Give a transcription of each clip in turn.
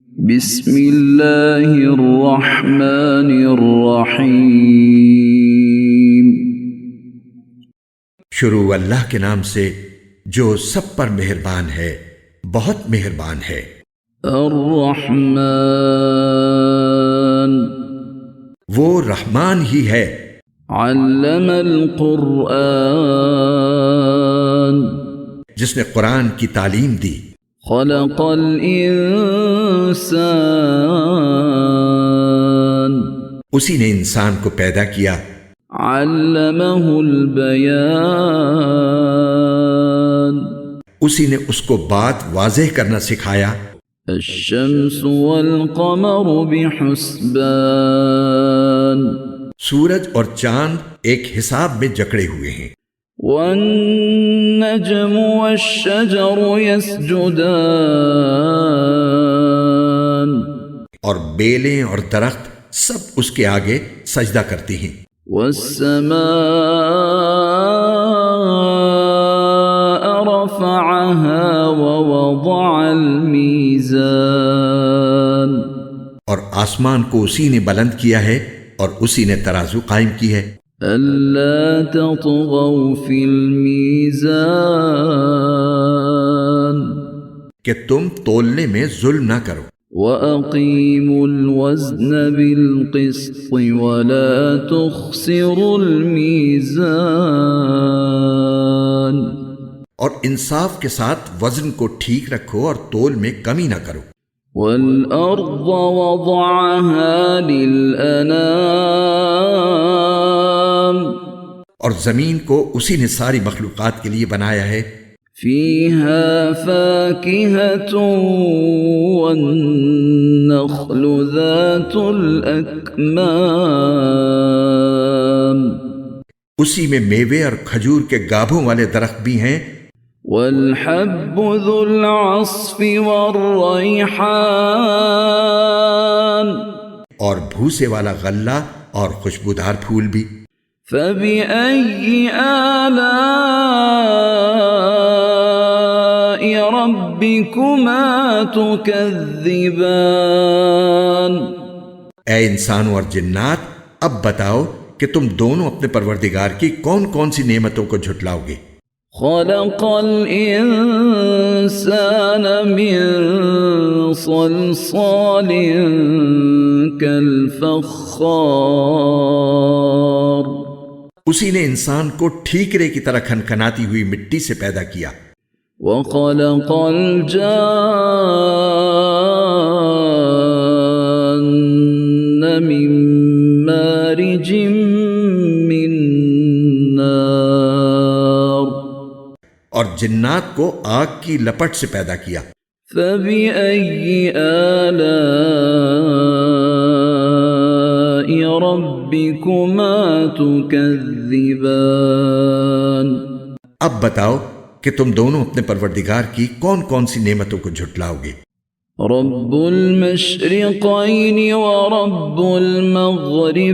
بسم اللہ الرحمن الرحیم۔ شروع اللہ کے نام سے جو سب پر مہربان ہے، بہت مہربان ہے۔ الرحمن، وہ رحمان ہی ہے۔ علم القرآن، جس نے قرآن کی تعلیم دی۔ خلق الانسان، اسی نے انسان کو پیدا کیا۔ علمہ البیان، اسی نے اس کو بات واضح کرنا سکھایا۔ الشمس والقمر بحسبان، سورج اور چاند ایک حساب میں جکڑے ہوئے ہیں۔ والنجم والشجر يسجدان، اور بیلیں اور درخت سب اس کے آگے سجدہ کرتی ہیں۔ والسماء رفعها ووضع الميزان، اور آسمان کو اسی نے بلند کیا ہے اور اسی نے ترازو قائم کی ہے۔ ألا تطغوا في الميزان، کہ تم تولنے میں ظلم نہ کرو۔ وأقيموا الوزن بالقسط ولا تخسروا الميزان، اور انصاف کے ساتھ وزن کو ٹھیک رکھو اور تول میں کمی نہ کرو۔ والأرض وضعها للأنام، اور زمین کو اسی نے ساری مخلوقات کے لیے بنایا ہے۔ فيها فاكهة والنخل ذات الأكمام، اسی میں میوے اور کھجور کے گابھوں والے درخت بھی ہیں۔ والحب ذو العصف والریحان، اور بھوسے والا غلہ اور خوشبودار پھول بھی۔ فبأي آلاء ربكما تكذبان، اے انسانوں اور جنات، اب بتاؤ کہ تم دونوں اپنے پروردگار کی کون کون سی نعمتوں کو جھٹلاؤ گے۔ خلق الانسان من صلصال كالفخار، اسی نے انسان کو ٹھیکرے کی طرح کھنکھناتی ہوئی مٹی سے پیدا کیا۔ وخلق الجان من مارج من نار، اور جنات کو آگ کی لپٹ سے پیدا کیا۔ فبأي آلاء ربكما تكذبان، اب بتاؤ کہ تم دونوں اپنے پروردگار کی کون کون سی نعمتوں کو جھٹلاؤ گے۔ رب المشرقين ورب المغربين،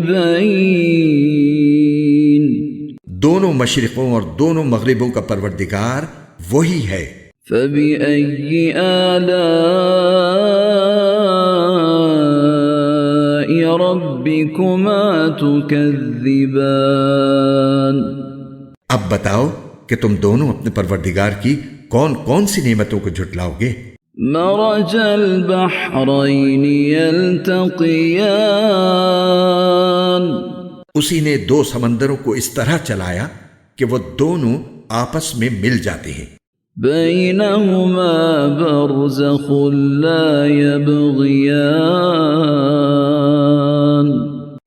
دونوں مشرقوں اور دونوں مغربوں کا پروردگار وہی ہے۔ فبأي آلاء ربكما تكذبان، اب بتاؤ کہ تم دونوں اپنے پروردگار کی کون کون سی نعمتوں کو جھٹلاؤ گے۔ مرج البحرين يلتقيان، اسی نے دو سمندروں کو اس طرح چلایا کہ وہ دونوں آپس میں مل جاتے ہیں۔ بينهما برزخ لا يبغيان،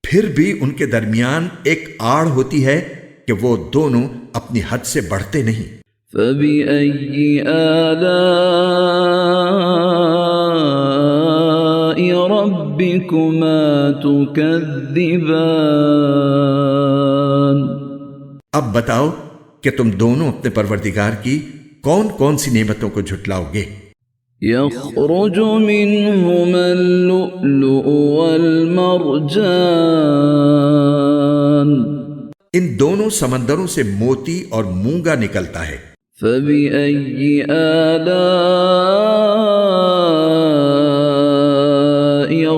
پھر بھی ان کے درمیان ایک آڑ ہوتی ہے کہ وہ دونوں اپنی حد سے بڑھتے نہیں۔ فبأي آلاء ربكما تكذبان، اب بتاؤ کہ تم دونوں اپنے پروردگار کی کون کون سی نعمتوں کو جھٹلاؤ گے۔ يخرج منهما اللؤلؤ والمرجان، ان دونوں سمندروں سے موتی اور مونگا نکلتا ہے۔ فبأي آلاء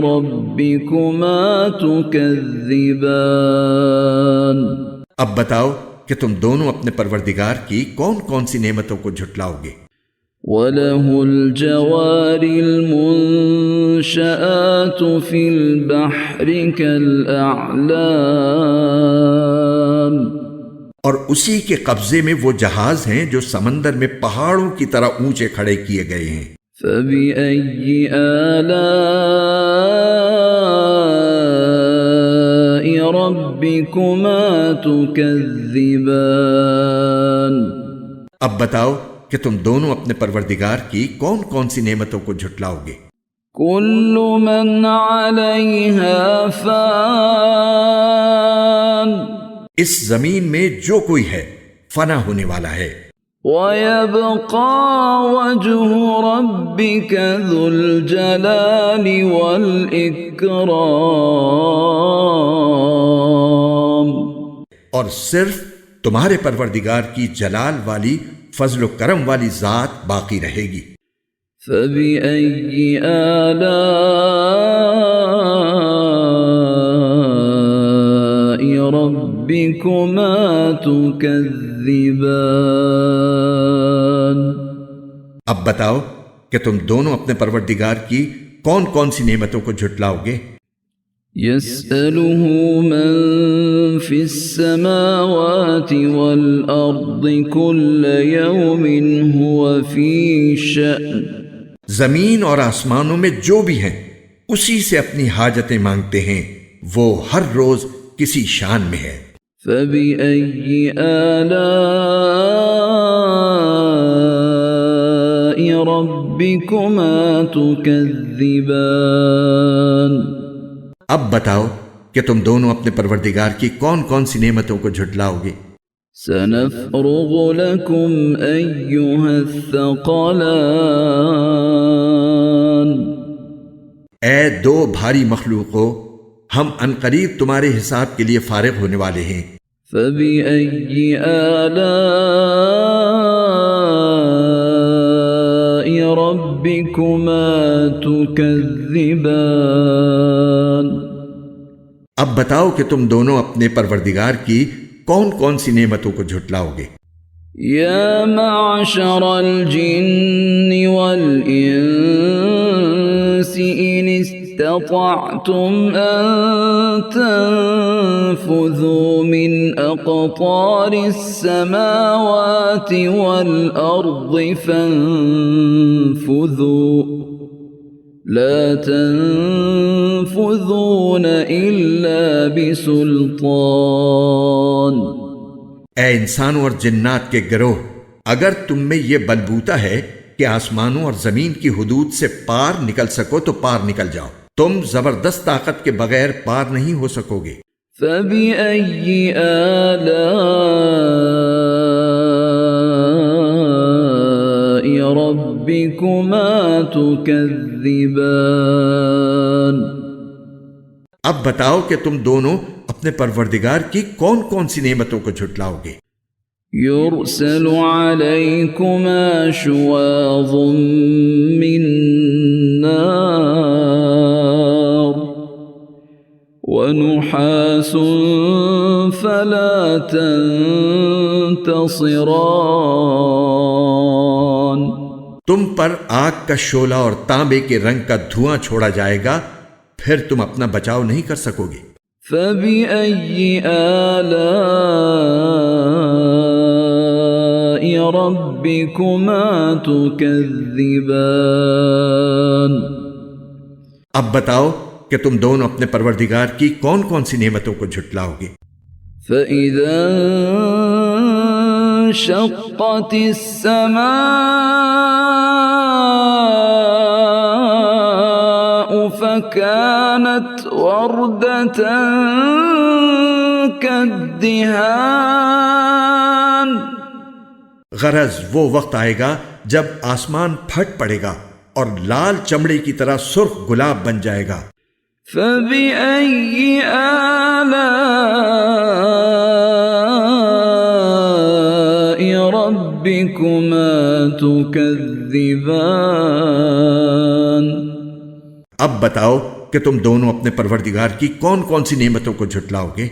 ربكما تكذبان اب بتاؤ کہ تم دونوں اپنے پروردگار کی کون کون سی نعمتوں کو جھٹلاؤ گے؟ وَلَهُ الْجَوَارِ الْمُنشَآتُ فِي الْبَحْرِ كَالْأَعْلَامِ اور اسی کے قبضے میں وہ جہاز ہیں جو سمندر میں پہاڑوں کی طرح اونچے کھڑے کیے گئے ہیں۔ فَبِأَيِّ آلَاءِ رَبِّكُمَا تُكَذِّبَانِ اب بتاؤ کہ تم دونوں اپنے پروردگار کی کون کون سی نعمتوں کو جھٹلاؤ گے؟ كُلُّ مَنْ عَلَيْهَا فَانٍ اس زمین میں جو کوئی ہے فنا ہونے والا ہے، وَيَبْقَى وَجْهُ رَبِّكَ ذُو الْجَلَالِ وَالْإِكْرَامِ اور صرف تمہارے پروردگار کی جلال والی فضل و کرم والی ذات باقی رہے گی۔ فَبِأَيِّ آلَاءِ رَبِّكُمَا تُكَذِّبَانِ اب بتاؤ کہ تم دونوں اپنے پروردگار کی کون کون سی نعمتوں کو جھٹلاؤ گے؟ يَسْأَلُهُ مَن فِي السَّمَاوَاتِ وَالْأَرْضِ كُلَّ يَوْمٍ هُوَ فِي شَأْنٍ زمین اور آسمانوں میں جو بھی ہیں اسی سے اپنی حاجتیں مانگتے ہیں، وہ ہر روز کسی شان میں ہے۔ فَبِأَيِّ آلَاءِ رَبِّكُمَا تُكَذِّبَانِ اب بتاؤ کہ تم دونوں اپنے پروردگار کی کون کون سی نعمتوں کو جھٹلاؤ گے؟ سَنَفْرُغُ لَكُمْ أَيُّهَ الثَّقَلَانِ اے دو بھاری مخلوقو، ہم عنقریب تمہارے حساب کے لیے فارغ ہونے والے ہیں۔ فَبِأَيِّ آلَاءِ رَبِّكُمَا تُكَذِّبَانِ اب بتاؤ کہ تم دونوں اپنے پروردگار کی کون کون سی نعمتوں کو جھٹلاؤ گے؟ يَا مَعْشَرَ الْجِنِّ وَالْإِنسِ إِنِ اسْتَطَعْتُمْ أَن تَنفُذُوا مِنْ أَقْطَارِ السَّمَاوَاتِ وَالْأَرْضِ فَانفُذُوا لَا تَنفُذُونَ إِلَّا بِسُلْطَانٍ اے انسانوں اور جنات کے گروہ، اگر تم میں یہ بلبوتا ہے کہ آسمانوں اور زمین کی حدود سے پار نکل سکو تو پار نکل جاؤ، تم زبردست طاقت کے بغیر پار نہیں ہو سکو گے۔ فَبِأَيِّ آلَاءِ رَبِّكُمَا تُكَذِّبَانِ اب بتاؤ کہ تم دونوں اپنے پروردگار کی کون کون سی نعمتوں کو جھٹلاؤ گے؟ يُرْسَلُ عَلَيْكُمَا شُوَاظٌ مِّن نَّارٍ وَنُحَاسٌ فَلَا تَنتَصِرَانِ تم پر آگ کا شعلہ اور تانبے کے رنگ کا دھواں چھوڑا جائے گا، پھر تم اپنا بچاؤ نہیں کر سکو گے۔ فَبِأَيِّ آلَاءِ رَبِّكُمَا تُكَذِّبَانِ اب بتاؤ کہ تم دونوں اپنے پروردگار کی کون کون سی نعمتوں کو جھٹلاؤ گے؟ فَإِذَا انشَقَّتِ السَّمَاءُ فَكَانَتْ وَرْدَةً كَالدِّهَانِ غرض وہ وقت آئے گا جب آسمان پھٹ پڑے گا اور لال چمڑے کی طرح سرخ گلاب بن جائے گا۔ فَبِأَيِّ آلَاءِ رَبِّكُمَا تُكَذِّبَانِ اب بتاؤ کہ تم دونوں اپنے پروردگار کی کون کون سی نعمتوں کو جھٹلاؤ گے؟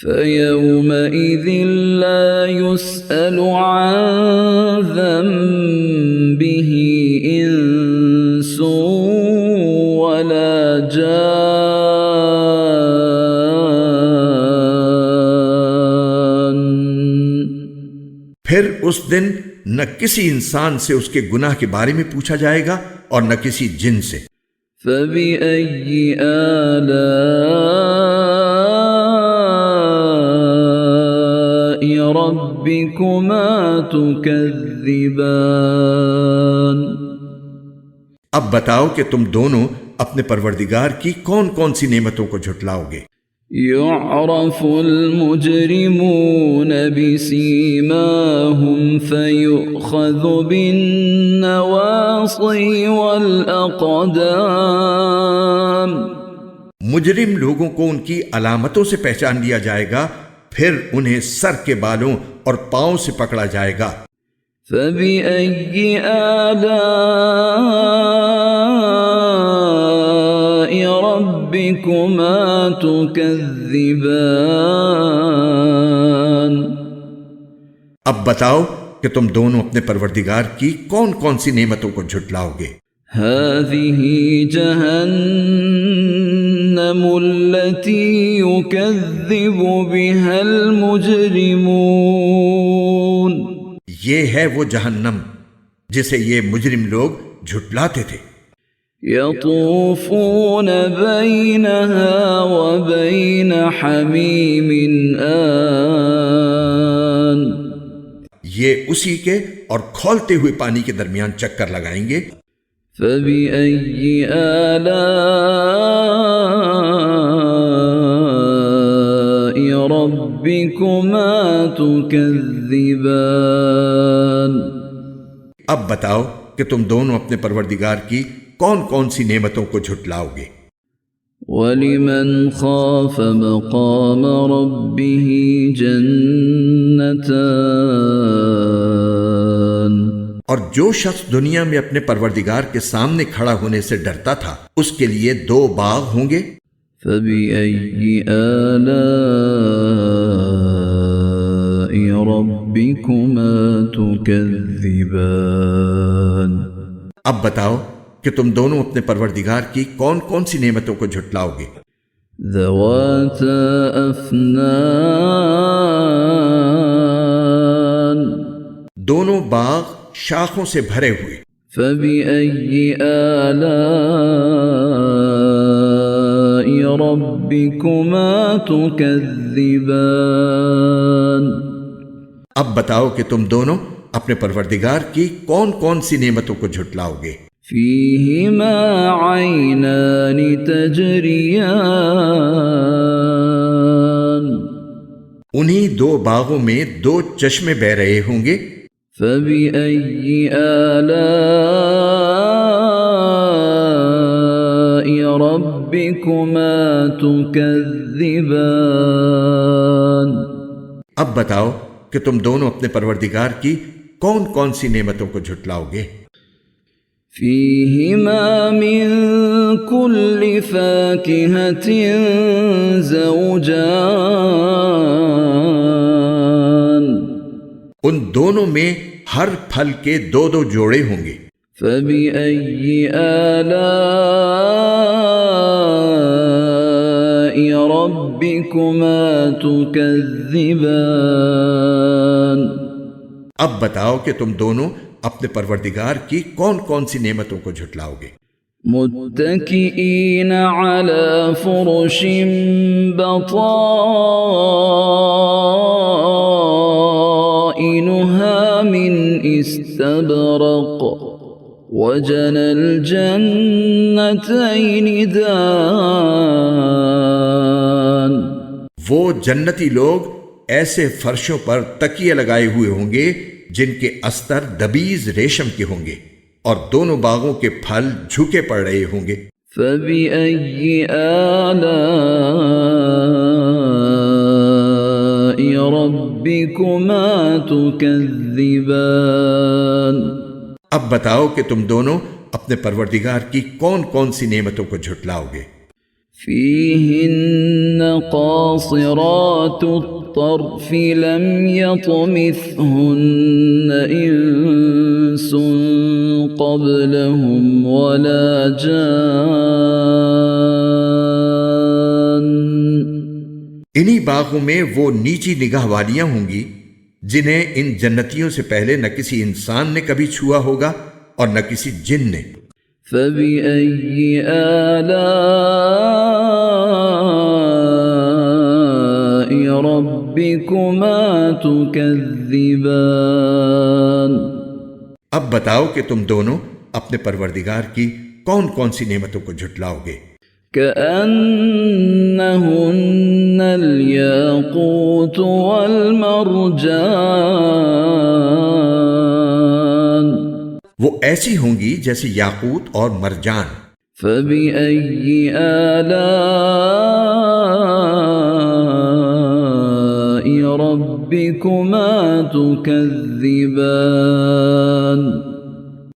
فَيَوْمَئِذٍ لَا يُسْأَلُ عَنْ ذَنبِهِ إِنسٌ وَلَا جَانٌّ۔ پھر اس دن نہ کسی انسان سے اس کے گناہ کے بارے میں پوچھا جائے گا اور نہ کسی جن سے۔ فَبِأَيِّ آلَاءِ رَبِّكُمَا تُكَذِّبَانِ؟ اب بتاؤ کہ تم دونوں اپنے پروردگار کی کون کون سی نعمتوں کو جھٹلاؤ گے؟ يعرف المجرمون بسيماهم فيؤخذ بالنواصي والأقدام۔ مجرم لوگوں کو ان کی علامتوں سے پہچان لیا جائے گا، پھر انہیں سر کے بالوں اور پاؤں سے پکڑا جائے گا۔ فبأي آلاء ربكما تكذبان؟ اب بتاؤ کہ تم دونوں اپنے پروردگار کی کون کون سی نعمتوں کو جھٹلاؤ گے؟ هذه جهنم التي يكذب بها المجرمون۔ یہ ہے وہ جہنم جسے یہ مجرم لوگ جھٹلاتے تھے۔ يطوفون بينها وبين حميم آن۔ یہ اسی کے اور کھولتے ہوئے پانی کے درمیان چکر لگائیں گے۔ فبأي آلاء ربكما تكذبان؟ اب بتاؤ کہ تم دونوں اپنے پروردگار کی کون کون سی نعمتوں کو جھٹلاؤ گے؟ وَلِمَنْ خَافَ مَقَامَ رَبِّهِ جَنَّتَانِ۔ اور جو شخص دنیا میں اپنے پروردگار کے سامنے کھڑا ہونے سے ڈرتا تھا اس کے لیے 2 باغ ہوں گے۔ فَبِأَيِّ آلَاءِ رَبِّكُمَا تُكَذِّبَانِ؟ اب بتاؤ کہ تم دونوں اپنے پروردگار کی کون کون سی نعمتوں کو جھٹلاؤ گے؟ ذَوَاتَا أَفْنَانٍ۔ دونوں باغ شاخوں سے بھرے ہوئے۔ فَبِأَيِّ آلَاءِ رَبِّكُمَا تُكَذِّبَانِ؟ اب بتاؤ کہ تم دونوں اپنے پروردگار کی کون کون سی نعمتوں کو جھٹلاؤ گے؟ فِيهِمَا عَيْنَانِ تَجْرِيَانِ۔ انہی 2 باغوں میں 2 چشمے بہ رہے ہوں گے۔ فَبِأَيِّ آلَاءِ رَبِّكُمَا تُكَذِّبَانِ؟ اب بتاؤ کہ تم دونوں اپنے پروردگار کی کون کون سی نعمتوں کو جھٹلاؤ گے؟ فِيهِمَا مِن كُلِّ فَاكِهَةٍ زَوْجَانِ۔ ان دونوں میں ہر پھل کے 2 جوڑے ہوں گے۔ فَبِأَيِّ آلَاءِ رَبِّكُمَا تُكَذِّبَانِ؟ اب بتاؤ کہ تم دونوں اپنے پروردگار کی کون کون سی نعمتوں کو جھٹلاؤ گے؟ متكئين على فرش بطائنها من استبرق وجنى الجنتين دان۔ وہ جنتی لوگ ایسے فرشوں پر تکیے لگائے ہوئے ہوں گے جن کے استر دبیز ریشم کے ہوں گے اور دونوں باغوں کے پھل جھکے پڑ رہے ہوں گے۔ فَبِأَيِّ آلَاءِ رَبِّكُمَا تُكَذِّبَانِ؟ اب بتاؤ کہ تم دونوں اپنے پروردگار کی کون کون سی نعمتوں کو جھٹلاؤ گے؟ فيهن قاصرات الطرف لم يطمثهن إنس قبلهم ولا جان. انہی باغوں میں وہ نیچی نگاہ والیاں ہوں گی جنہیں ان جنتیوں سے پہلے نہ کسی انسان نے کبھی چھوا ہوگا اور نہ کسی جن نے. فبأي آلاء ربكما تكذبان. اب بتاؤ کہ تم دونوں اپنے پروردگار کی کون کون سی نعمتوں کو جھٹلاؤ گے. كأنهن الياقوت والمرجان. وہ ایسی ہوں گی جیسے یاقوت اور مرجان. فبأي آلاء ربكما تكذبان.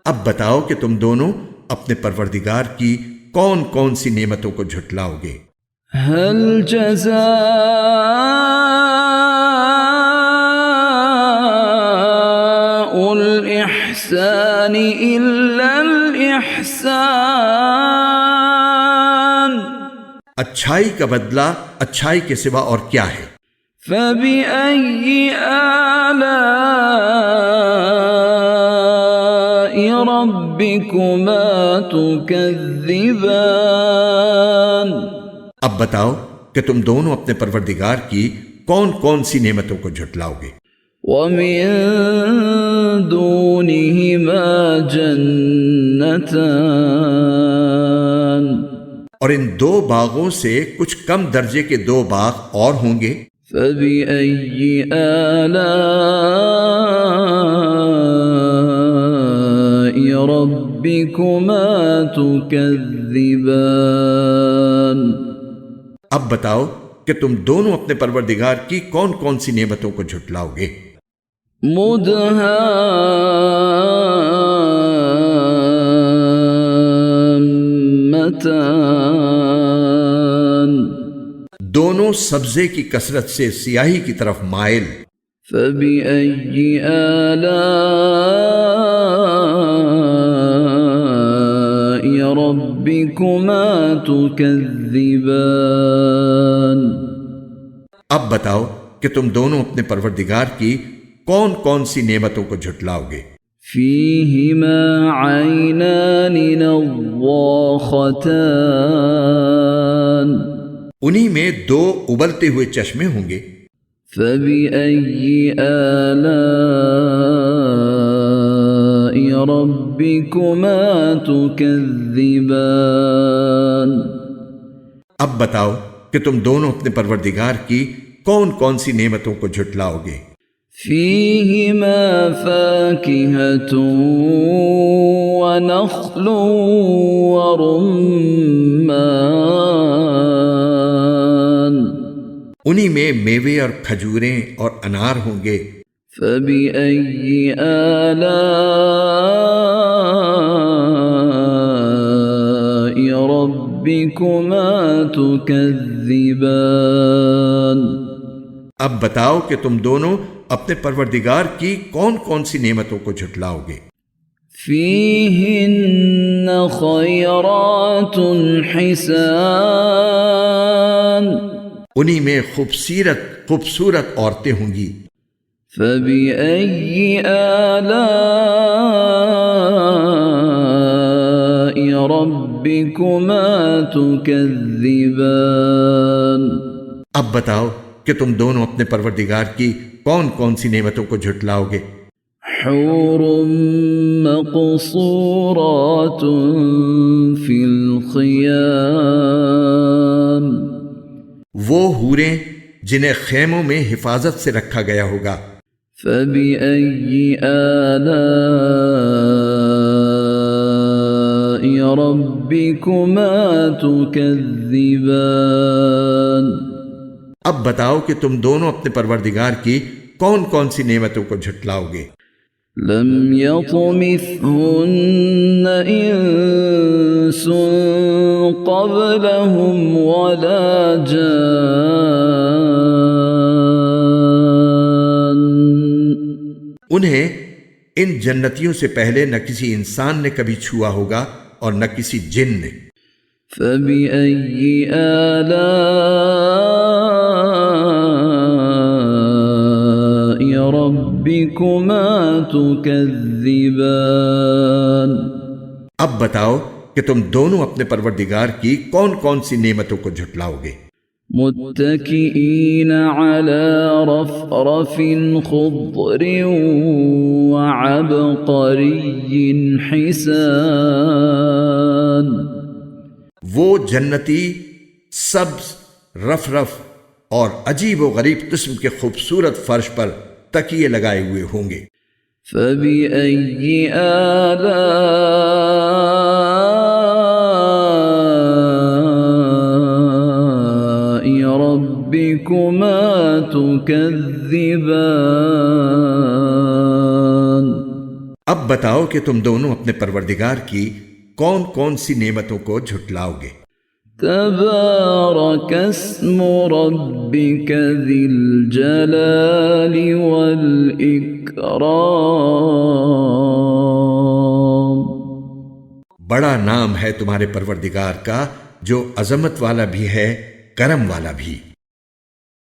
اب بتاؤ کہ تم دونوں اپنے پروردگار کی کون کون سی نعمتوں کو جھٹلاؤ گے. هل جزاء الإحسان إلا الإحسان. اچھائی کا بدلہ اچھائی کے سوا اور کیا ہے. فبأي آلاء ربكما تكذبان. اب بتاؤ کہ تم دونوں اپنے پروردگار کی کون کون سی نعمتوں کو جھٹلاؤ گے. ومن دونهما جنتان. اور ان دو باغوں سے کچھ کم درجے کے دو باغ اور ہوں گے. فبأي آلاء ربكما تكذبان. اب بتاؤ کہ تم دونوں اپنے پروردگار کی کون کون سی نعمتوں کو جھٹلاؤ گے. مدهامتان. دونوں سبزے کی کثرت سے سیاہی کی طرف مائل. فبأي آلاء ربكما تكذبان. اب بتاؤ کہ تم دونوں اپنے پروردگار کی کون کون سی نعمتوں کو جھٹلاؤ گے. فيهما عينان نضاختان. انہی میں دو ابلتے ہوئے چشمے ہوں گے. فبأي آلاء ربكما تكذبان. اب بتاؤ کہ تم دونوں اپنے پروردگار کی کون کون سی نعمتوں کو جھٹلاؤ گے. فيهما فاكهة ونخل ورمان. انہی میں میوے اور کھجوریں اور انار ہوں گے. فبأي آلاء ربكما تكذبان. اب بتاؤ کہ تم دونوں اپنے پروردگار کی کون کون سی نعمتوں کو جھٹلاؤ گے. فيهن خيرات حسان. انہی میں خوبصورت عورتیں ہوں گی. فبأي آلاء ربكما تكذبان. اب بتاؤ کہ تم دونوں اپنے پروردگار کی کون کون سی نعمتوں کو جھٹلاؤ گے. حور مقصورات في الخيام. وہ حوریں جنہیں خیموں میں حفاظت سے رکھا گیا ہوگا. فبأي آلاء ربكما تكذبان. اب بتاؤ کہ تم دونوں اپنے پروردگار کی کون کون سی نعمتوں کو جھٹلاؤ گے. لم يطمثهن إنس قبلهم ولا جان انہیں ان جنتیوں سے پہلے نہ کسی انسان نے کبھی چھوا ہوگا اور نہ کسی جن نے۔ فبأي آلاء ربكما تكذبان؟ اب بتاؤ کہ تم دونوں اپنے پروردگار کی کون کون سی نعمتوں کو جھٹلاؤ گے؟ متكئين على رفرف خضر وعبقري حسان وہ جنتی سبز، رف اور عجیب و غریب قسم کے خوبصورت فرش پر تکیے لگائے ہوئے ہوں گے۔ فبأي آلاء ربكما تكذبان؟ اب بتاؤ کہ تم دونوں اپنے پروردگار کی کون کون سی نعمتوں کو جھٹلاؤ گے؟ تبارك اسم ربك ذي الجلال والإكرام بڑا نام ہے تمہارے پروردگار کا جو عظمت والا بھی ہے، کرم والا بھی۔